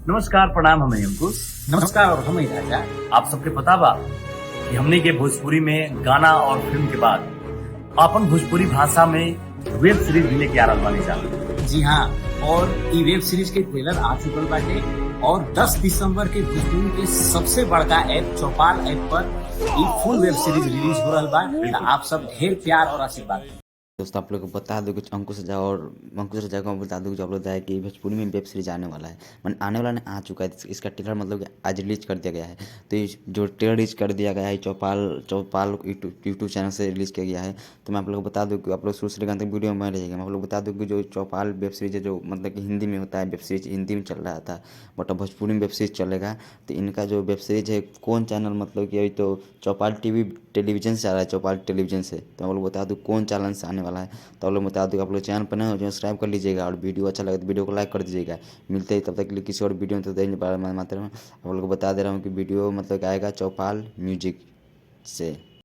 नमस्कार प्रणाम हमें अंकुश। नमस्कार और हम राजा। आप सबके पता बा कि हमने के भोजपुरी में गाना और फिल्म के बाद अपन भोजपुरी भाषा में वेब सीरीज भी लेके आ रहल बानी जा। जी हाँ, और ई वेब सीरीज के ट्रेलर आ चुकल बाटे और 10 दिसंबर के भोजपुरी के सबसे बड़का ऐप चौपाल ऐप पर ई फुल वेब सीरीज रिलीज हो रहल बा। त आप सब ढेर प्यार और आशीर्वाद। दोस्तों, आप लोग को बता दो कुछ अंकुश राजा और अंकुश राजा को बता दो कुछ आप लोग है कि भोजपुरी में वेब सीरीज आने वाला है। मैंने आने वाला नहीं, आ चुका है। इसका ट्रेलर मतलब कि आज रिलीज कर दिया गया है। तो जो ट्रेलर रिलीज कर दिया गया है चौपाल चौपाल यूट्यूब चैनल से रिलीज किया गया है। तो मैं आप लोग को बता दूं कि आप लोग शुरू से लेकर अंत तक वीडियो में रहेगा। मैं आप लोग बता दूं कि जो चौपाल वेब सीरीज है, जो मतलब कि हिंदी में होता है, वेब सीरीज हिंदी में चल रहा था, बट अब भोजपुरी में वेब सीरीज चलेगा। तो इनका जो वेब सीरीज है कौन चैनल मतलब कि अभी तो चौपाल टीवी टेलीविजन से आ रहा है, चौपाल टेलीविजन से। तो आप लोग बता दूं कौन चैनल से आने वाला है। तो आप लोग बता दूं आप लोग चैनल पर ना सब्सक्राइब कर लीजिएगा और वीडियो अच्छा लगे तो वीडियो को लाइक कर दीजिएगा। मिलते ही तब तक के लिए किसी और वीडियो में। तो मात्रा में आप लोग को बता दे रहा हूँ कि वीडियो मतलब कि आएगा चौपाल म्यूजिक से।